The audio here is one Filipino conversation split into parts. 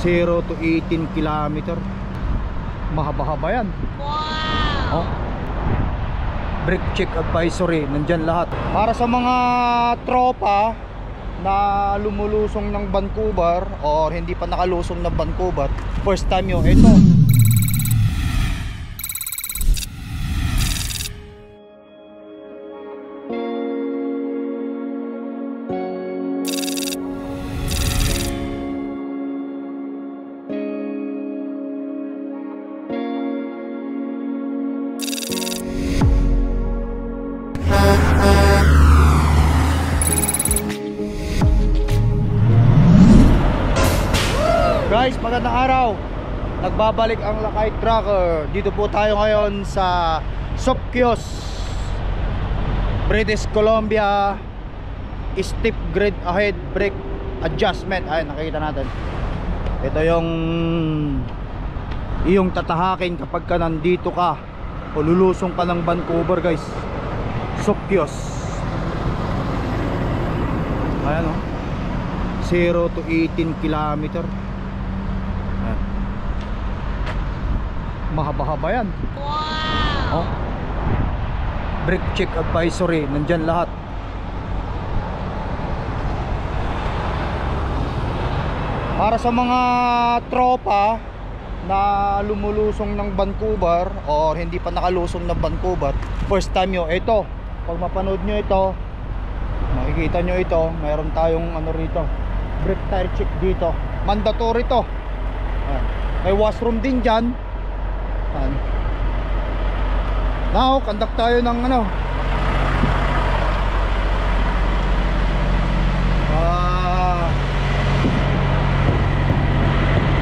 0 to 18 kilometer. Mahaba-haba yan. Wow! Oh. Brake check advisory, nandyan lahat. Para sa mga tropa na lumulusong ng Vancouver or hindi pa nakalusong ng Vancouver, first time nyo, ito. Guys, magandang araw. Nagbabalik ang Lakay Trucker. Dito po tayo ngayon sa Sopkios, British Columbia. Steep grade ahead brake adjustment. Ayun, nakikita natin. Ito yung tatahakin kapag ka nandito ka o lulusong ka ng Vancouver, guys. Sopkios. Ayan o, 0 to 18 kilometer. Mahaba-haba yan. Wow! Oh. Brake check advisory, nandyan lahat. Para sa mga tropa na lumulusong ng Vancouver or hindi pa nakalusong ng Vancouver, first time nyo, ito. Pag mapanood nyo ito, makikita nyo ito, mayroon tayong ano rito, brake tire check dito. Mandatory to. May washroom din dyan. Now, conduct tayo ng ano,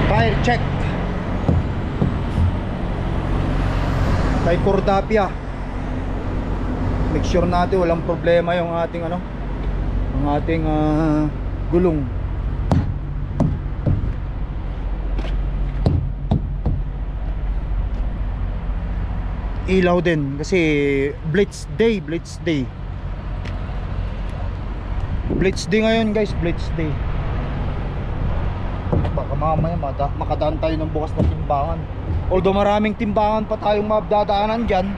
tire check kay Cordapia. Make sure natin walang problema yung ating ano, ang ating gulong. Ilaw din kasi Blitz Day ngayon, guys. Blitz Day. Baka mamaya makadaan tayo ng bukas na timbangan. Although maraming timbangan pa tayong mabdadaanan dyan.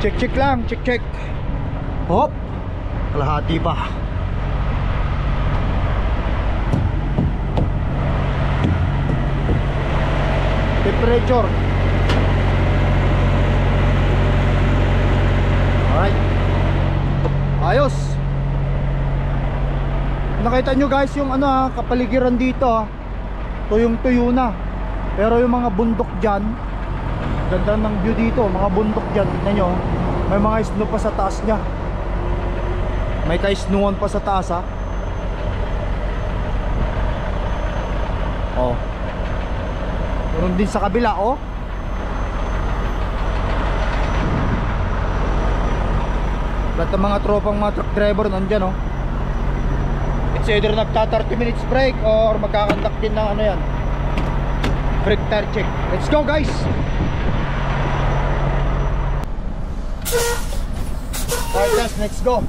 Check lang, check. Hop, kalahati pa. Temperature. Alright. Ayos. Nakita nyo, guys, yung ano kapaligiran dito tuyong-tuyo na. Pero yung mga bundok dyan, ganda ng view dito. Mga bundok dyan, tignan nyo, may mga snow pa sa taas nya. May ka-snowan pa sa taas, ha. Oh, meron din sa kabila, oh. Lahat ng mga tropang mga truck driver nandyan, oh. It's either nagta 30 minutes break or magkakandak din ng ano yan, brake tire check. Let's go, guys. Alright, guys, let's go.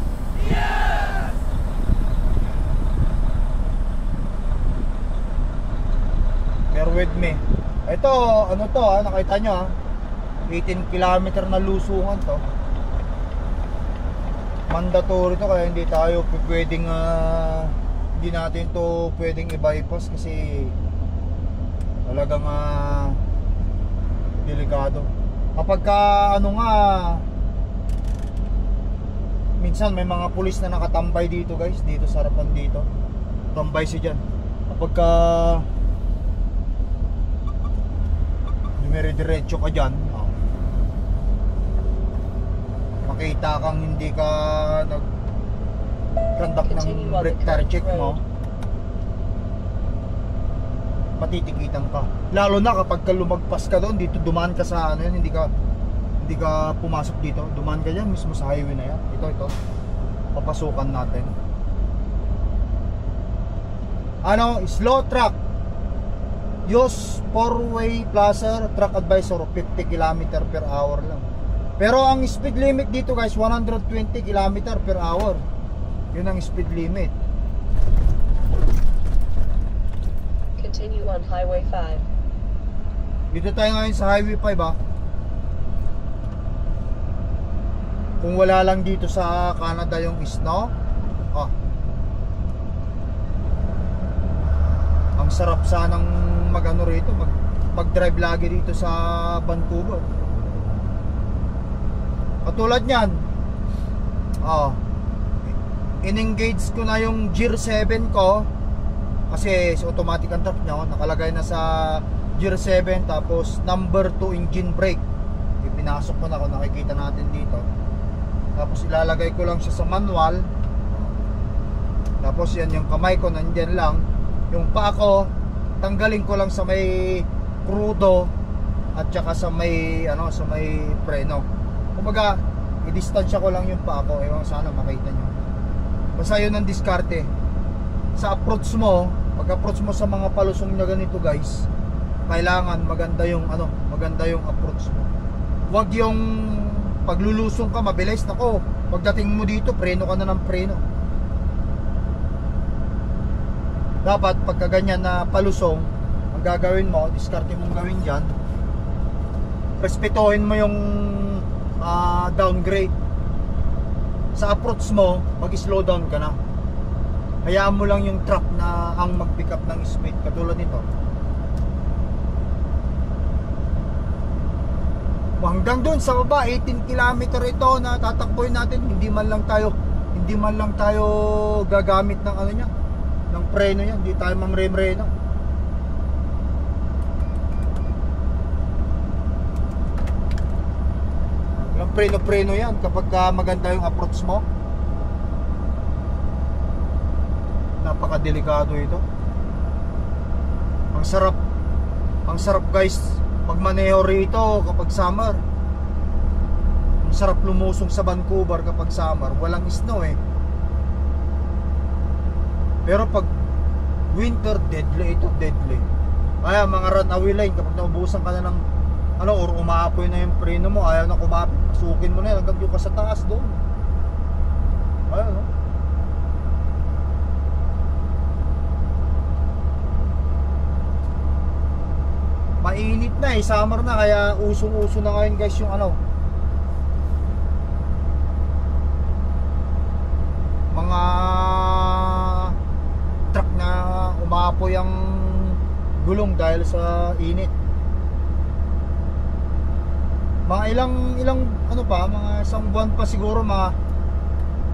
Bear with me. Ito, ano to, nakita nyo, 18 kilometer na lusungan to. Mandatory to, kaya hindi tayo pwedeng hindi natin to pwedeng i-bypass kasi talagang delikado. Kapag ka ano nga, minsan may mga pulis na nakatambay dito, guys, dito sa harapan dito. Tambay si dyan. Kapag ka dumire-diretso ka dyan, makita kang hindi ka nag-conduct ng brake tire check mo, matitikitan ka. Lalo na kapag ka lumagpas ka doon, dito dumaan ka sa ano yun, hindi ka pumasok dito, dumaan ka dyan mismo sa highway na yan. Ito papasukan natin. Ano, slow track, use 4-way placer, track advisor, 50 km per hour lang. Pero ang speed limit dito, guys, 120 km per hour. Yun ang speed limit. on Highway 5. Dito tayo ngayon sa Highway 5 ah. Kung wala lang dito sa Canada yung snow, ang sarap sanang mag-ano rito, mag-drive lagi dito sa Vancouver. Katulad niyan, in-engage ko na yung Gear 7 ko kasi automatic ang truck niya, nakalagay na sa Gear 7, tapos number 2 engine brake. Pinasok ko na, kung nakikita natin dito. Tapos ilalagay ko lang siya sa manual. Tapos yan yung kamay ko nandyan lang. Yung paa ko tanggalin ko lang sa may crudo at saka sa may sa may preno. Kumbaga i-distansya ko lang yung paa ko. Ewan, sana makita nyo. Basta yun ang diskarte. Sa approach mo, pag-approach mo sa mga palusong na ganito guys, kailangan maganda yung maganda yung approach mo. Huwag yung paglulusong ka mabilis, nako, pagdating mo dito preno ka na ng preno. Dapat pagka ganyan na palusong, ang gagawin mo, diskarte mong gawin dyan, respetuhin mo yung downgrade. Sa approach mo, mag-slow down ka na. Hayaan mo lang yung truck na ang mag-pick up ng speed, katulad nito. Hanggang doon sa baba, 18 km ito na tatakboy natin. Hindi man lang tayo gagamit ng ng preno yan. Hindi tayo mamremreno. Yung preno yan kapag maganda yung approach mo. Napakadelikado ito. Ang sarap guys magmaneho rito kapag summer. Ang sarap lumusong sa Vancouver kapag summer. Walang snow eh. Pero pag winter, deadly ito, deadly. Kaya mga runaway line, kapag naubusan ka na ng or umaapoy na yung preno mo, ayaw na kumapit, pasukin mo na yan hanggang doon ka sa taas doon. Ayaw, mainit na eh, summer na, kaya usong-uso na ngayon guys yung mga truck na umaapoy ang gulong dahil sa init. Mga ilang mga isang buwan pa siguro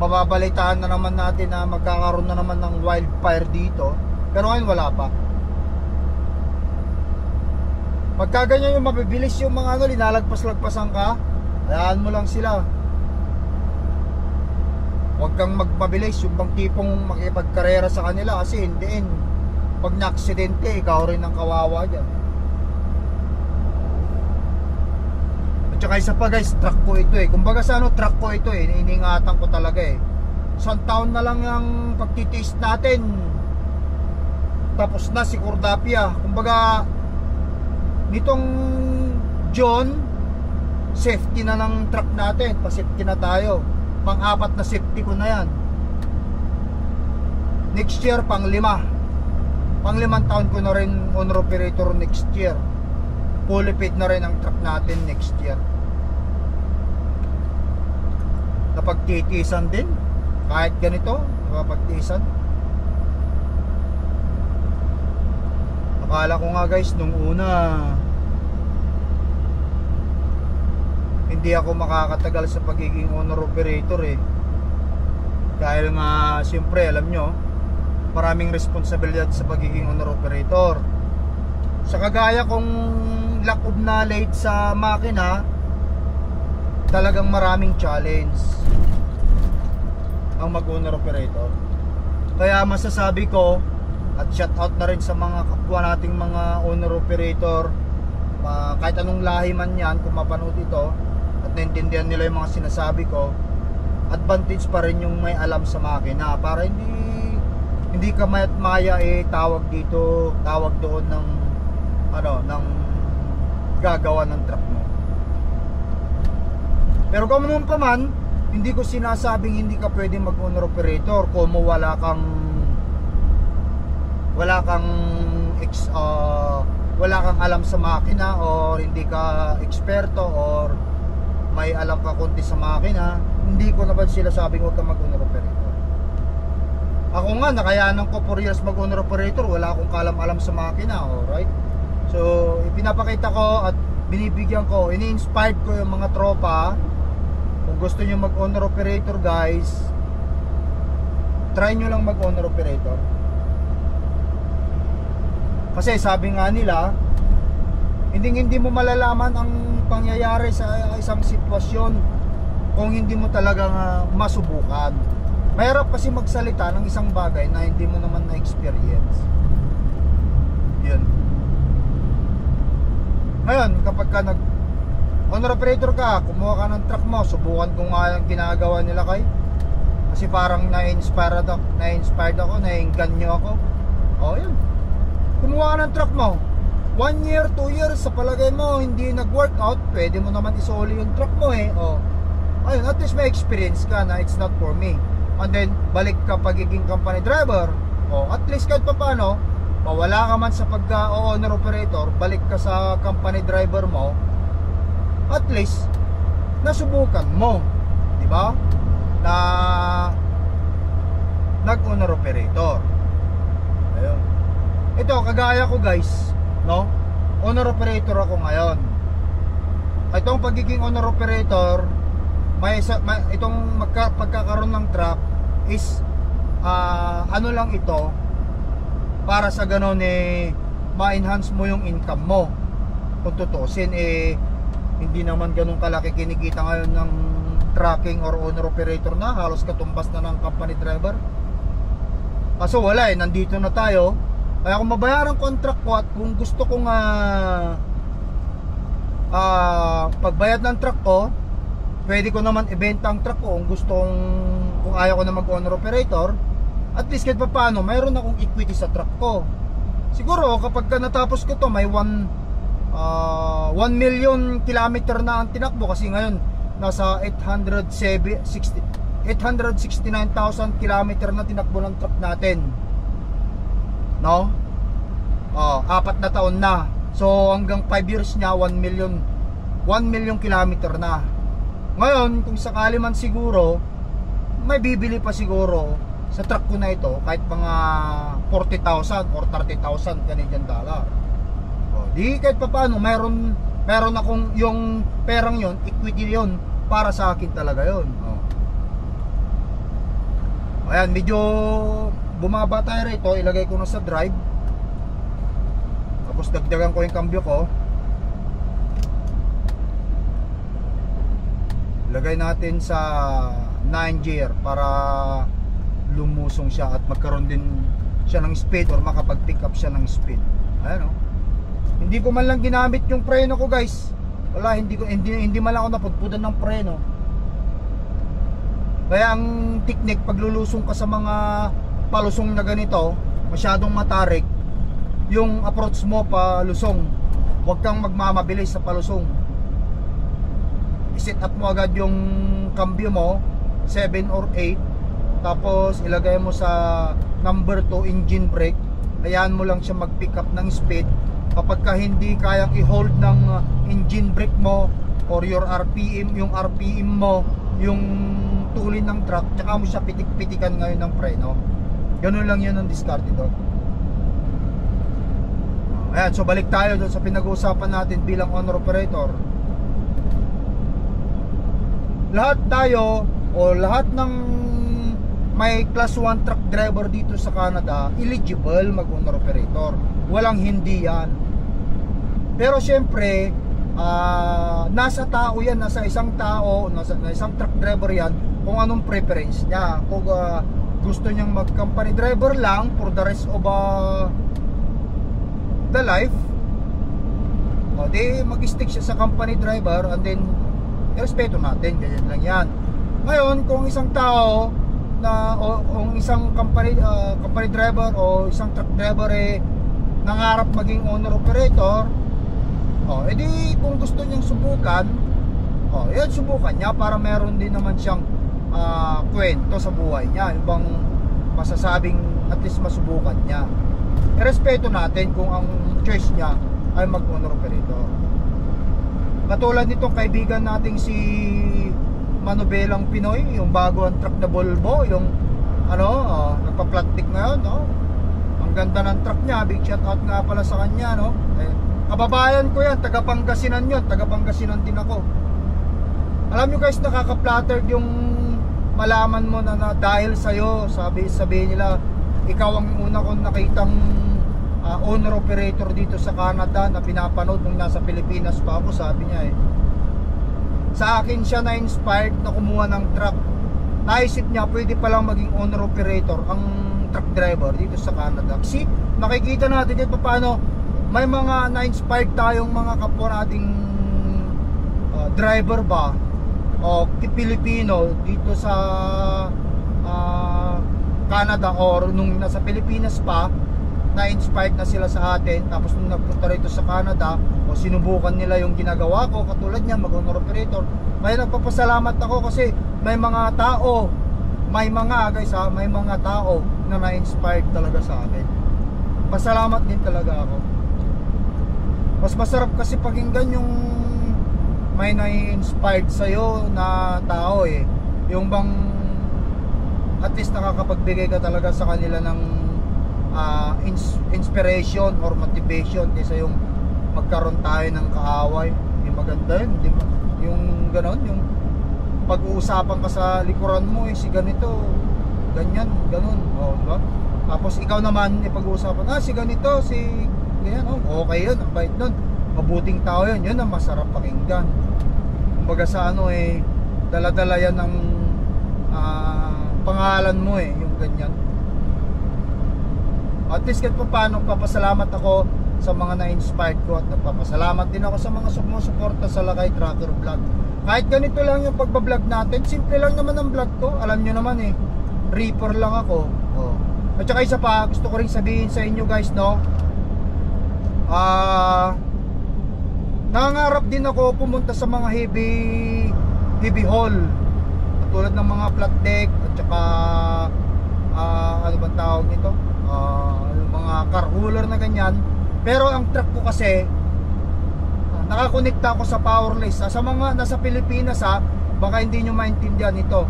mababalitaan na naman natin na magkakaroon na naman ng wildfire dito, pero ngayon wala pa. Pagka ganyan yung mabibilis yung mga linalagpas-lagpasan ka, hayaan mo lang sila. Huwag kang magpabilis, yung bang tipong makipagkarera sa kanila, kasi hindiin. Pag na-aksidente, ikaw rin ang kawawa dyan. At saka isa pa guys, truck ko ito eh. Kumbaga sa truck ko ito eh, iningatan ko talaga eh. Isang taon na lang ang pagtitiis natin, tapos na si Cordapia. Kumbaga nitong John, safety na ng truck natin, pa-safety na tayo. Pang-apat na safety ko na yan. Next year, pang-limang taon ko na rin owner operator next year. Fully paid na rin ang truck natin next year. Napagtitiisan din kahit ganito, napagtitiisan. Akala ko nga guys nung una hindi ako makakatagal sa pagiging owner operator eh. Dahil nga siyempre alam nyo, maraming responsibilidad sa pagiging owner operator. Sa kagaya kong lack of knowledge sa makina, talagang maraming challenge ang mag-owner operator. Kaya masasabi ko, at shout out na rin sa mga kapwa nating mga owner operator, kahit anong lahi man yan, kung mapanood ito at naintindihan nila yung mga sinasabi ko, advantage pa rin yung may alam sa makina, para hindi ka mayat maya tawag dito, tawag doon ng ng gagawa ng truck mo. Pero kung naman pa man, hindi ko sinasabing hindi ka pwedeng mag owner operator kung wala kang wala kang alam sa makina, or hindi ka eksperto, or may alam ka konti sa makina, hindi ko naman sila sabing huwag kang mag-owner operator. Ako nga, nakayanan ko 4 years mag-owner operator, wala akong kalam-alam sa makina, alright? So, ipinapakita ko at binibigyan ko, ini-inspired ko yung mga tropa. Kung gusto nyo mag-owner operator, guys, try nyo lang mag-owner operator. Kasi sabi nga nila, hindi mo malalaman ang pangyayari sa isang sitwasyon kung hindi mo talagang masubukan. Mahirap kasi magsalita ng isang bagay na hindi mo naman na-experience. Yun. Ngayon, kapag ka owner operator ka, kumuha ka ng truck mo, subukan ko nga yung ginagawa nila kay. Kasi parang na-inspired ako, na-inganyo ako. O yun, kumuha ka ng truck mo, 1 year, 2 years, sa palagay mo hindi nag-workout, pwede mo naman isoli yung truck mo eh. O, ayun, at least may experience ka na it's not for me. And then, balik ka pagiging company driver. O, at least kahit pa paano, mawala ka man sa pagka-owner operator, balik ka sa company driver mo, at least nasubukan mo, di ba? Na nag-owner operator. Ayun. Ito, kagaya ko guys, no? Owner operator ako ngayon. Itong pagiging owner operator, itong pagkakaroon ng truck is ano lang ito, para sa ganon ma-enhance mo yung income mo. Kung tutusin hindi naman ganun kalaki kinikita ngayon ng trucking or owner operator na, halos katumbas na ng company driver. Kaso wala nandito na tayo. Kaya kung mabayaran ko ang truck ko at kung gusto kong pagbayad ng truck ko, pwede ko naman ibenta ang truck ko kung ayaw ko na mag-owner operator. At least kahit pa paano, mayroon akong equity sa truck ko. Siguro kapag natapos ko to, may 1 million kilometer na ang tinakbo. Kasi ngayon nasa 869,000 kilometer na tinakbo ng truck natin, no? 4 na taon na. So hanggang 5 years niya 1 million kilometer na. Ngayon kung sakali man siguro may bibili pa siguro sa truck ko na ito, kahit mga 40,000 or 30,000 Canadian dollar. Di kahit pa paano meron akong yung perang yon, equity yon, para sa akin talaga yon. Ayan, medyo bumaba tayo rito, ilagay ko na sa drive. Tapos dagdagan ko yung cambio ko. Ilagay natin sa 9 gear para lumusong siya at magkaroon din siya ng speed or makapag-pick up siya ng speed. Ayan o. Hindi ko man lang ginamit yung preno ko guys. Wala, hindi man lang ako napagpudan ng preno. Kaya ang technique pag lulusong ka sa mga palusong na ganito, masyadong matarik, yung approach mo pa lusong. Huwag kang magmamabilis sa palusong. I-set up mo agad yung cambio mo 7 or 8. Tapos ilagay mo sa number 2 engine brake. Hayaan mo lang siya mag-pick up ng speed. Kapag ka hindi kayang i-hold ng engine brake mo or your RPM, yung RPM mo, yung tulin ng truck, tsaka mo siya pitik-pitikan ngayon ng preno. Ganun lang yun ang diskarte doon. Ayan, so balik tayo doon sa pinag-uusapan natin bilang owner operator. Lahat tayo o lahat ng may class 1 truck driver dito sa Canada eligible mag-owner operator. Walang hindi yan. Pero syempre nasa tao yan, nasa isang tao, nasa isang truck driver yan, kung anong preference niya. Kung gusto niyang mag-company driver lang for the rest of the life, di mag-stick siya sa company driver, and then respeto natin, ganyan lang yan. Ngayon kung isang tao na o isang company driver o isang truck driver nangarap maging owner operator, edi kung gusto niyang subukan, yan, subukan niya para meron din naman siyang kwento sa buhay niya, yung bang masasabing at least masubukan niya. irespeto natin kung ang choice niya ay mag-owner operator. Katulad nitong kaibigan nating si Manobelang Pinoy, yung bago ang truck na Volvo, yung nagpa-plastic ngayon, no? Ang ganda ng truck niya, big shout out nga pala sa kanya, no? Kababayan ko yan, taga Pangasinan yun, taga Pangasinan din ako. Alam nyo guys, nakaka-flattered yung malaman mo na dahil sa'yo, sabi nila, ikaw ang una kong nakitang owner operator dito sa Canada na pinapanood nung nasa Pilipinas pa ako, sabi niya sa akin siya na-inspired na kumuha ng truck. Naisip niya pwede palang maging owner operator ang truck driver dito sa Canada. Kasi nakikita natin dito paano may mga na-inspired tayong mga kapwa nating driver ba o Pilipino dito sa Canada or nung nasa Pilipinas pa, na-inspired na sila sa atin. Tapos nung nagpunta rito sa Canada o sinubukan nila yung ginagawa ko, katulad niya mag-owner operator. Kaya nagpapasalamat ako kasi may mga tao, may mga tao na na-inspired talaga sa akin. Pasalamat din talaga ako. Mas masarap kasi pakinggan yung may na-inspired sa'yo na tao yung bang at least nakakapagbigay ka talaga sa kanila ng inspiration or motivation kaysa yung magkaroon tayo ng kaaway. Yung maganda yun, di ba? Yung ganon, yung pag-uusapan ka sa likuran mo si ganito, ganyan, ganon, diba? Tapos ikaw naman pag-uusapan, si ganito, si ganyan, okay yun, ang bait nun, mabuting tao yun, yun ang masarap pakinggan. Kumbaga sa dala-dala yan ng pangalan mo yung ganyan. At least kahit paano, papasalamat ako sa mga na-inspired ko at nagpapasalamat din ako sa mga sumusuporta sa Lakay Trucker Vlog. Kahit ganito lang yung pagbablog natin, simple lang naman ang vlog ko. Alam nyo naman reaper lang ako. At saka isa pa, gusto ko rin sabihin sa inyo guys, no? Nangangarap din ako pumunta sa mga heavy haul. Tulad ng mga flat deck at saka ano bang tawag nito? Yung mga car hauler na ganyan. Pero ang truck ko kasi nakakonekta ako sa powerless. Sa mga nasa Pilipinas baka hindi nyo maintindihan ito.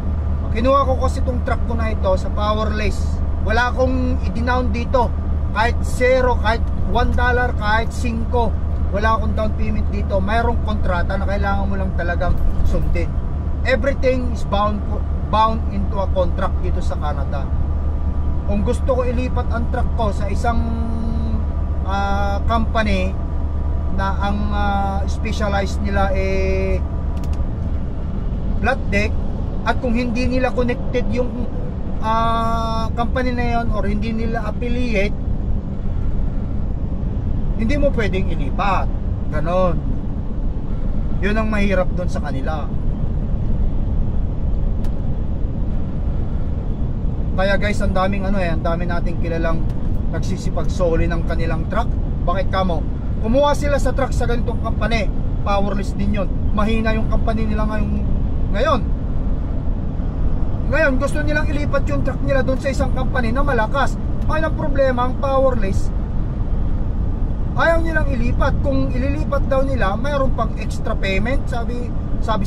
Kinuha ko kasi itong truck ko na ito sa powerless. Wala akong i-denown dito. Kahit zero, kahit $1, kahit 5, wala akong down payment dito. Mayroong kontrata na kailangan mo lang talagang sundin. Everything is bound into a contract dito sa Canada. Kung gusto ko ilipat ang truck ko sa isang company na ang specialized nila flat deck, at kung hindi nila connected yung company na yon or hindi nila affiliate, hindi mo pwedeng ilipat. Ganon. Yun ang mahirap doon sa kanila. Kaya guys, ang daming ang dami nating kilalang nagsisipagsoli ng kanilang truck. Bakit kamo? Kumuha sila sa truck sa ganitong company, powerless din yun. Mahina yung company nila ngayon. Ngayon gusto nilang ilipat yung truck nila doon sa isang company na malakas. Ay, ang problema, ang powerless, ayaw nilang ilipat. Kung ililipat daw nila, mayroon pang extra payment. Sabi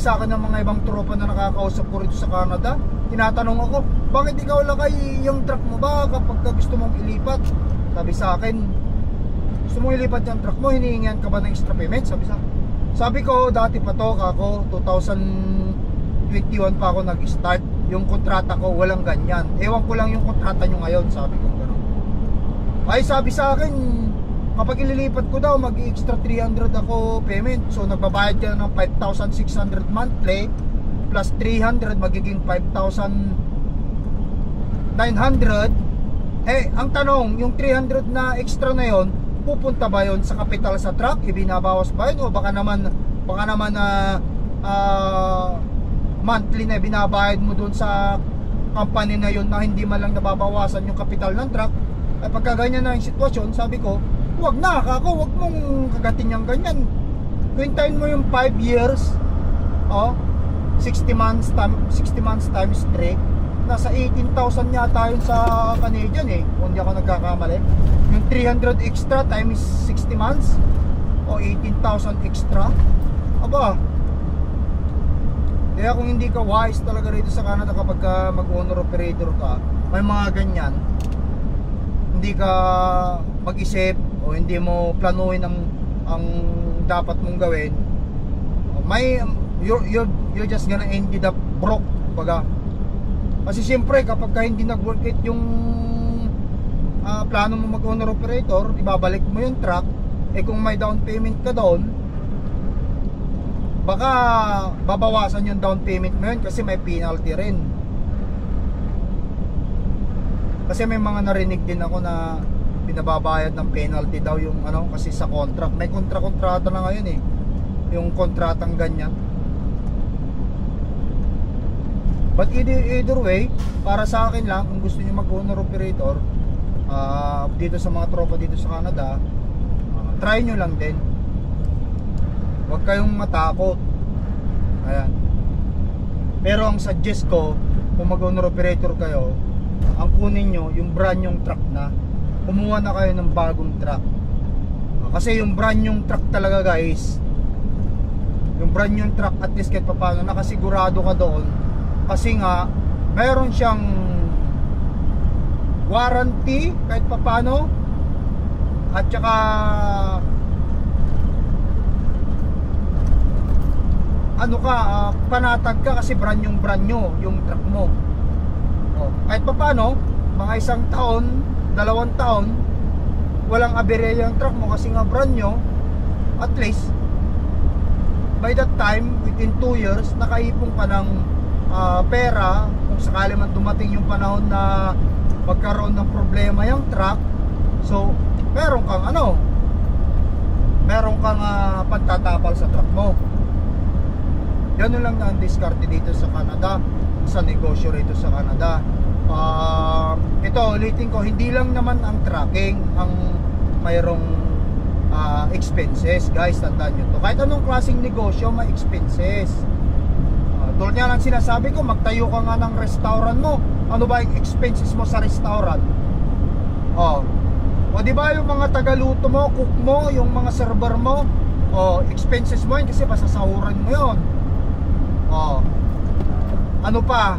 sa akin ng mga ibang tropa na nakakausap ko rito sa Canada. Tinatanong ako, bakit ikaw Lakay, yung truck mo ba kapag gusto mong ilipat? Sabi sa akin, gusto mong ilipat yung truck mo, hinihingihan ka ba ng extra payment? Sabi ko, dati pa to ako, 2021 pa ako nag-start. Yung kontrata ko, walang ganyan. Ewan ko lang yung kontrata nyo ngayon, sabi ko gano'n. Ay, sabi sa akin, kapag ililipat ko daw, mag-extra 300 ako payment. So nagbabayad ka ng 5,600 monthly plus 300, magiging 5,900. Ang tanong, yung 300 na extra na yon, pupunta ba yon sa kapital sa truck? Ibinabawas ba yun? O baka naman monthly na binabayad mo dun sa company na yon na hindi man lang nababawasan yung kapital ng truck? Ay pagka ganyan na yung sitwasyon, sabi ko, wag mong kagatin yung ganyan. Kwintahin mo yung 5 years, 60 months times 3, nasa 18,000 yata yun sa Canadian kung hindi ako nagkakamali. Yung 300 extra times 60 months o 18,000 extra. Aba, kaya kung hindi ka wise talaga rito sa Canada kapag mag-owner operator ka, may mga ganyan, hindi ka mag-isip o hindi mo planuhin ang dapat mong gawin, you're just gonna end up broke, baga. Kasi siyempre kapag ka hindi nag-work it yung plano mo mag-owner operator, ibabalik mo yung truck, kung may down payment ka doon, baka babawasan yung down payment mo yun kasi may penalty rin. Kasi may mga narinig din ako na pinababayad ng penalty daw yung kasi sa contract. May kontrata na ngayon yung kontratang ganyan. But either way, para sa akin lang, kung gusto niyo mag-owner operator dito sa mga tropa dito sa Canada, try nyo lang din. Huwag kayong matakot. Ayan. Pero ang suggest ko, kung mag-owner operator kayo, ang kunin nyo yung brand yung truck na. Kumuha na kayo ng bagong truck. Kasi yung brand yung truck talaga guys, yung brand yung truck at least kahit paano nakasigurado ka doon. Kasi nga meron siyang warranty kahit paano, at saka panatag ka kasi brand nyo yung truck mo. Kahit paano, mga 1 taon, 2 taon, walang aberya yung truck mo kasi nga brand nyo, at least by that time, within 2 years, nakaipon ka ng pera kung sakali man dumating yung panahon na magkaroon ng problema yung truck. So meron kang pagtatapal sa truck mo. Ganun lang na ang diskarte dito sa Canada, sa negosyo rito sa Canada. Ito, ulitin ko, hindi lang naman ang trucking ang mayroong expenses, guys. Tandaan nyo to. Kahit anong klaseng negosyo, may expenses. Tulad nga lang sinasabi ko, magtayo ka nga ng restaurant mo. Ano ba yung expenses mo sa restaurant? O di ba yung mga tagaluto mo, cook mo, yung mga server mo, expenses mo yun kasi pasasahuran mo yun. Ano pa?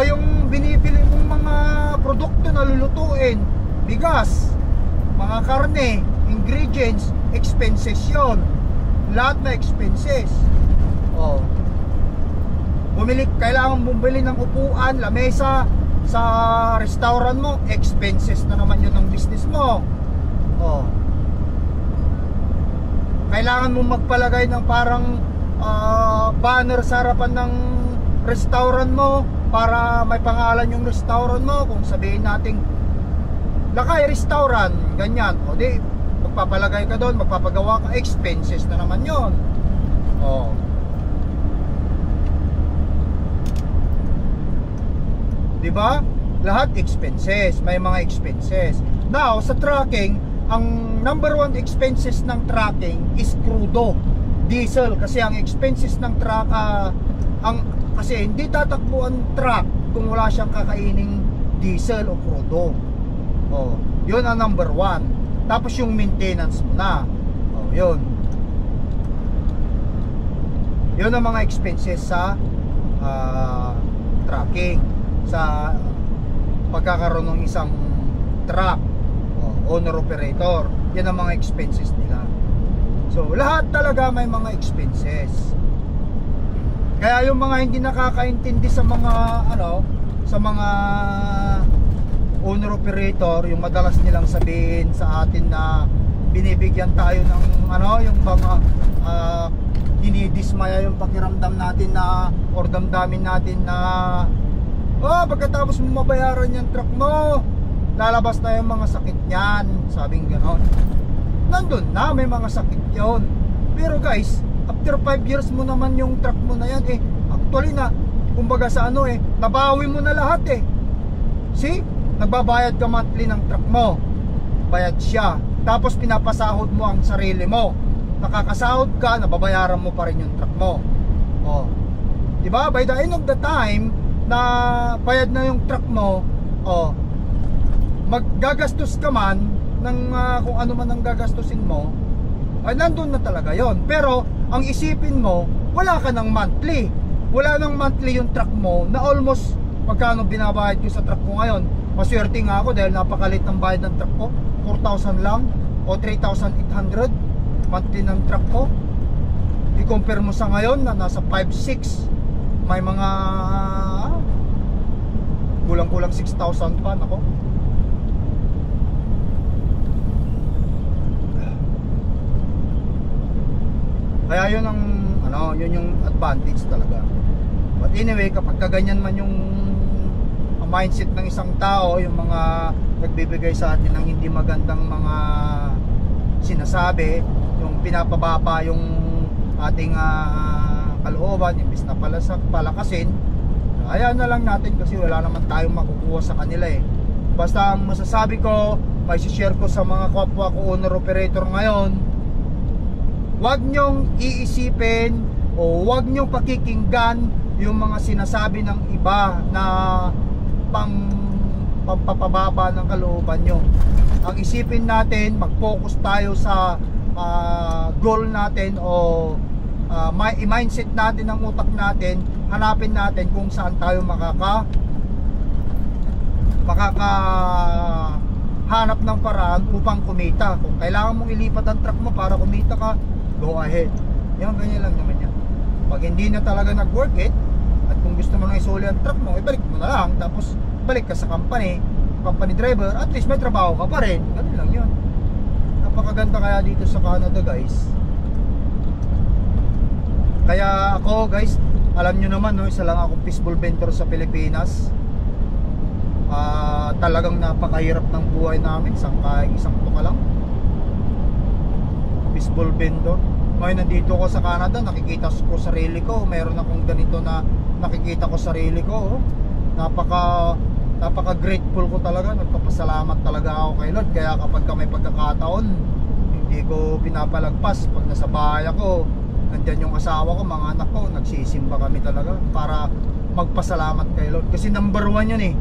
Yung binibili mong mga produkto na lulutuin, bigas, mga karne, ingredients, expenses yun. Lahat na expenses. Kailangan bumili ng upuan, lamesa sa restaurant mo, expenses na naman yun ng business mo. Kailangan mo magpalagay ng parang banner sa harapan ng restaurant mo para may pangalan yung restaurant mo. Kung sabihin natin Lakay Restaurant, ganyan, o di magpapalagay ka doon, magpapagawa ka, expenses na naman yon. Diba? Lahat expenses, may mga expenses. Now, sa trucking, ang number 1 expenses ng trucking is crudo, diesel. Kasi ang expenses ng truck, kasi hindi tatakbo ang truck kung wala siyang kakaining diesel o crudo. Yun ang number 1. Tapos yung maintenance mo na. Yun ang mga expenses sa trucking, sa pagkakaroon ng isang truck owner operator. Yan ang mga expenses nila. So lahat talaga may mga expenses. Kaya yung mga hindi nakakaintindi sa mga sa mga owner operator, yung madalas nilang sabihin sa atin na binibigyan tayo ng yung mga dinidismaya yung pakiramdam natin na or damdamin natin na pagkatapos mo mabayaran yung truck mo, lalabas na yung mga sakit niyan. Sabing ganon. Nandun na, may mga sakit yun. Pero guys, after 5 years mo naman yung truck mo na yan, actually na, kumbaga sa nabawi mo na lahat See? Nagbabayad ka monthly ng truck mo, bayad siya. Tapos pinapasahod mo ang sarili mo, nakakasahod ka, nababayaran mo pa rin yung truck mo. Diba? By the end of the time na bayad na yung truck mo, maggagastos ka man ng kung ano man ang gagastusin mo, ay nandun na talaga yon. Pero ang isipin mo, wala ka ng monthly. Wala ng monthly yung truck mo na almost magkano binabayad ko sa truck ko ngayon. Maswerte nga ako dahil napakalit ng bayad ng truck ko, 4,000 lang o 3,800 monthly ng truck ko. I-compare mo sa ngayon na nasa 5,600, may mga kulang-kulang 6,000 pa. Nako, kaya yun ang yun yung advantage talaga. But anyway, kapag kaganyan man yung mindset ng isang tao, yung mga nagbibigay sa atin ng hindi magandang mga sinasabi, yung pinapababa yung ating kalooban, imbis na palakasin, hayaan na lang natin kasi wala naman tayong makukuha sa kanila eh. Basta ang masasabi ko, may share ko sa mga kapwa ko owner operator ngayon, huwag nyong iisipin o huwag nyong pakikinggan yung mga sinasabi ng iba na pampapababa ng kalooban nyo. Ang isipin natin, mag-focus tayo sa goal natin o mindset natin ng utak natin. Hanapin natin kung saan tayo makakahanap ng paraan upang kumita. Kung kailangan mong ilipat ang truck mo para kumita ka, go ahead. Yan, ganyan lang naman yan. Pag hindi na talaga nag-work it, at kung gusto mo nang isuli ang truck mo, ibalik mo na lang. Tapos balik ka sa company driver, at least may trabaho ka pa rin. Ganun lang yun. Napakaganda kaya dito sa Canada, guys. Kaya ako, guys, alam nyo naman, no, isa lang akong fishbowl vendor sa Pilipinas. Talagang napakahirap ng buhay namin. Isang tuka lang, fishbowl vendor. Ngayon nandito ko sa Canada, nakikita ko sarili ko. Meron akong ganito na nakikita ko sarili ko. Napaka grateful ko talaga. Nagpapasalamat talaga ako kay Lord. Kaya kapag may pagkakataon, hindi ko pinapalagpas. Pag nasa bahay ako, nandyan yung asawa ko, mga anak ko, nagsisimba kami talaga para magpasalamat kay Lord. Kasi number 1 yun eh.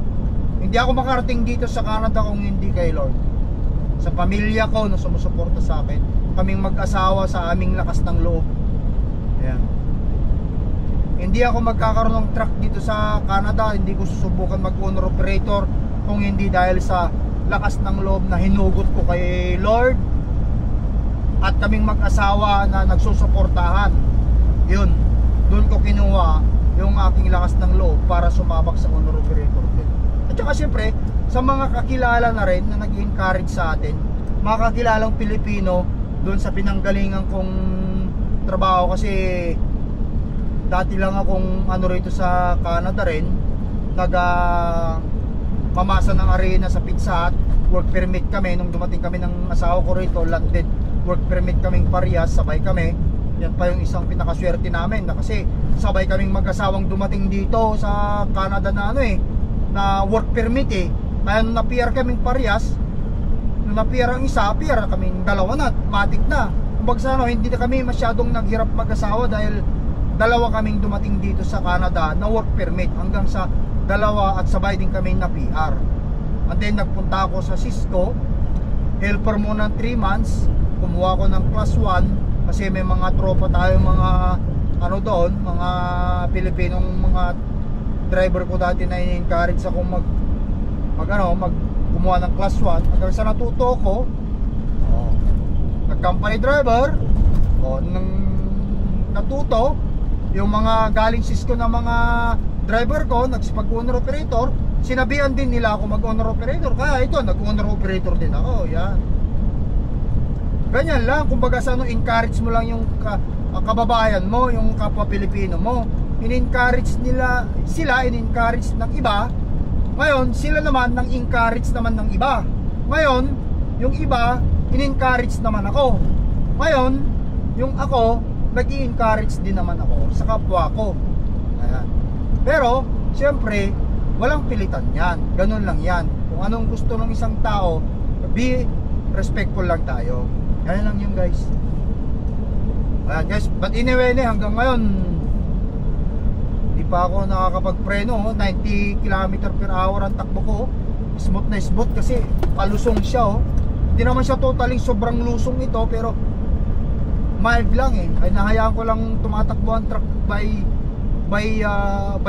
Hindi ako makarating dito sa Canada kung hindi kay Lord. Sa pamilya ko na sumusuporta sa akin, kaming mag-asawa sa aming lakas ng loob. Ayan. Hindi ako magkakaroon ng truck dito sa Canada, hindi ko susubukan mag-owner operator kung hindi dahil sa lakas ng loob na hinugot ko kay Lord at kaming mag-asawa na nagsusuportahan. Yun, doon ko kinuha yung aking lakas ng loob para sumabak sa owner operator din. At saka siyempre, sa mga kakilala na rin na nag-encourage sa atin, mga kakilalang Pilipino doon sa pinanggalingan kong trabaho, kasi dati lang akong rito sa Canada rin, mamasa ng arena sa Pizza Hut. Work permit kami nung dumating kami ng asawa ko rito, landed work permit kaming parehas, sabay kami. Yan pa yung isang pinakaswerte namin, na kasi sabay kaming mag-asawang dumating dito sa Canada na na work permit eh. Kaya nung na-PR kaming parehas, nung na-PR ang isa, PR kaming dalawa na, matik na. Kumbaga sa hindi na kami masyadong naghirap mag-asawa dahil dalawa kaming dumating dito sa Canada na work permit, hanggang sa dalawa at sabay din kaming na PR. And then nagpunta ako sa Cisco, helper muna 3 months, kumuha ko ng class 1 kasi may mga tropa tayo, mga doon, mga Pilipinong mga driver ko dati na in-encourage ako kumuha ng class 1. Hanggang sa natuto ko, nag-company driver, nang natuto, yung mga galing Cisco na mga driver ko, nagsipag-owner operator, sinabihan din nila ako mag-owner operator. Kaya ito, nag-owner operator din ako. Yan. Ganyan lang, kumbaga sa encourage mo lang yung kababayan mo, yung kapwa Pilipino mo. In-encourage nila, sila in-encourage ng iba. Ngayon, sila naman nang encourage naman ng iba. Ngayon, yung iba, in-encourage naman ako. Ngayon, yung ako, nag-i-encourage din naman ako sa kapwa ko. Ayan. Pero, siyempre, walang pilitan yan. Ganun lang yan. Kung anong gusto ng isang tao, be respectful lang tayo. Ayan lang yun, guys. Ayan, guys. But anyway, hanggang ngayon, hindi pa ako nakakapagpreno. 90 km/h ang takbo ko. Smooth na smooth kasi palusong siya oh. Hindi naman siya totally sobrang lusong ito, pero mild lang eh. Ay nahayaan ko lang tumatakbo ang truck by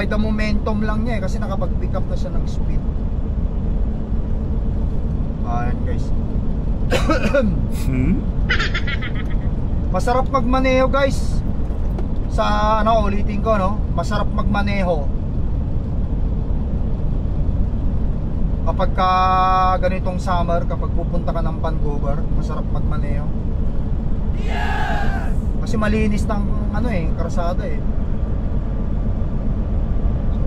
the momentum lang niya eh, kasi nakapag-pick up na siya ng speed. Ayan guys. Masarap magmaneho guys. Sa ano, ulitin ko no, masarap magmaneho kapag ka ganitong summer, kapag pupunta ka ng Vancouver, masarap magmaneho. Yes! Kasi malinis ng ano eh, karsada eh.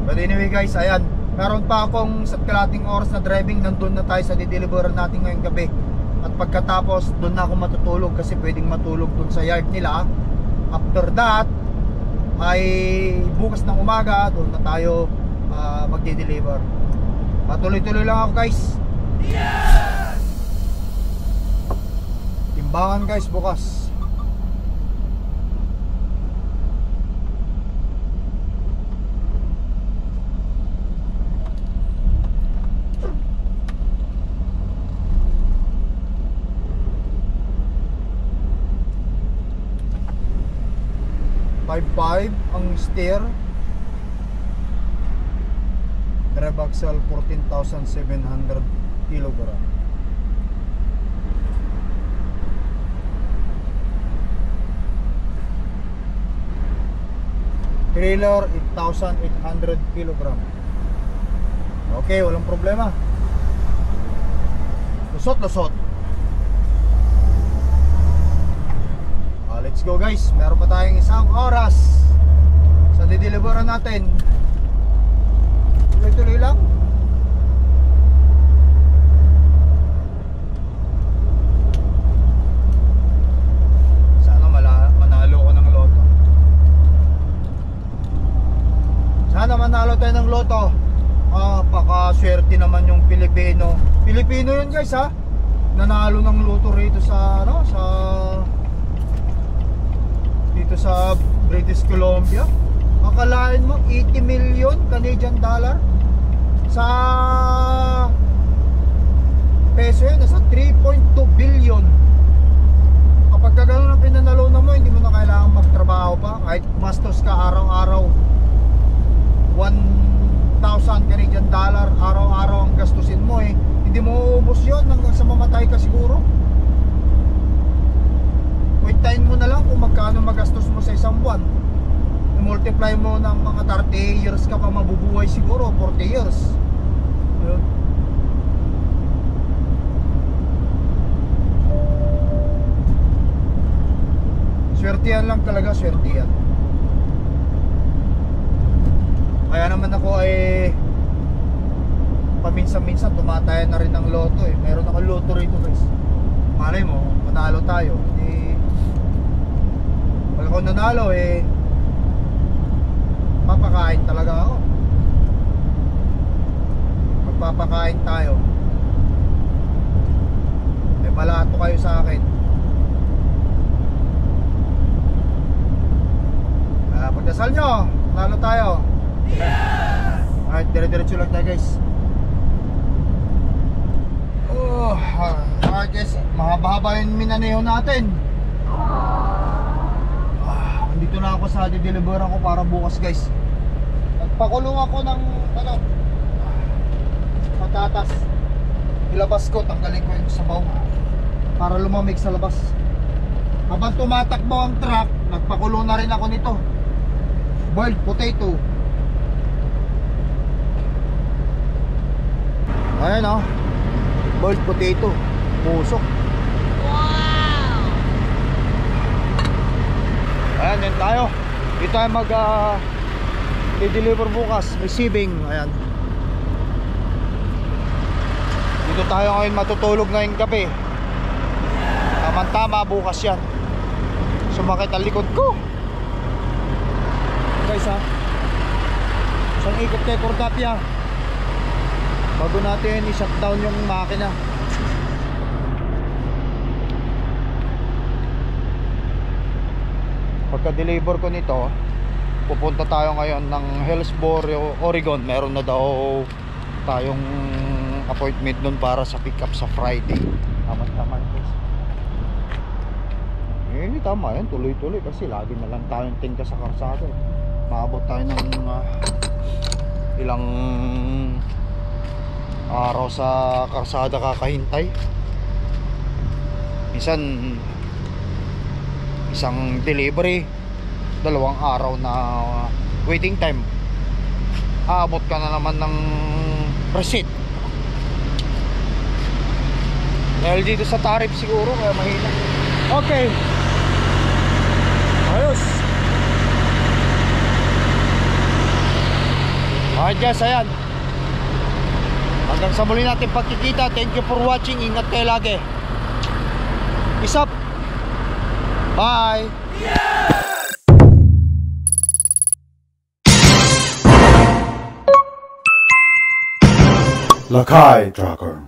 But anyway guys, ayan, meron pa akong sa kalating oras na driving, nandun na tayo sa dideliveran natin ngayong gabi. At pagkatapos, doon na ako matutulog kasi pwedeng matulog doon sa yard nila. After that, ay bukas ng umaga, doon na tayo magde-deliver. Patuloy-tuloy lang ako guys. Yes! Timbangan guys bukas. .5 ang steer, drive axle 14,700 kilogram. Trailer 8,800 kilogram. Okay, walang problema. Lusot. Let's go guys, meron pa tayong isang oras sa dideliveran natin. Tuloy-tuloy lang. Sana manalo ko ng loto. Sana manalo tayo ng loto. Pakaswerte naman yung Pilipino. Pilipino yun guys ha, nanalo ng loto rito sa ano, dito sa British Columbia. Akalain mo 80 million Canadian dollar sa peso yun, nasa 3.2 billion. Kapag ka ganun ang pinanalunan mo, hindi mo na kailangan magtrabaho pa. Kahit gumastos ka araw-araw 1,000 Canadian dollar araw-araw ang gastusin mo eh, hindi mo uubos yun hanggang sa mamatay ka siguro. Quintain mo na lang kung magkano magastos mo sa isang buwan. I-multiply mo ng mga 30 years ka pa mabubuhay siguro, 40 years. Yun. Swertihan lang talaga, swertihan. Kaya naman ako ay paminsan-minsan tumatayan na rin ng loto eh. Meron ako loto rito guys. Malay mo, manalo tayo. Pag ako nanalo eh, papakain talaga ako. Magpapakain tayo. May balato kayo sa akin. Pagdasal nyo, nanalo tayo. Yes! Alright, dire-diretso lang tayo guys. Alright guys, mahaba-haba yung minaneho natin. Dito na ako sa dideliveran ko para bukas guys. Nagpakulong ako ng ano, patatas. Ilabas ko, tanggalin ko yung sabaw para lumamig sa labas. Habang tumatakbo ang truck, nagpakulong na rin ako nito. Boiled potato. Ayan oh, boiled potato, pusok. Ayan, yan tayo. Dito tayo i-deliver bukas. Receiving, ayan. Dito tayo ngayon matutulog ngayong gabi. Tama-tama bukas yan. Sumakit ang likod ko guys ha. Isang ikot tayo Cordapia bago natin i-shutdown yung makina. Pagka-deliver ko nito, pupunta tayo ngayon ng Hillsboro, Oregon. Meron na daw tayong appointment nun para sa pick up sa Friday. Tama-tama guys. Tama yan, tuloy-tuloy kasi lagi na lang tayong tingka sa karsada. Maabot tayo ng ilang araw sa karsada kakahintay. Minsan isang delivery, 2 araw na waiting time. Aabot ka na naman ng receipt. Dahil dito sa tariff siguro kaya mahina. Okay, ayos. Alright guys, ayan. Hanggang sa muli natin pagkikita. Thank you for watching. Ingat kayo lagi. Peace up. Bye. Lakai Tracker.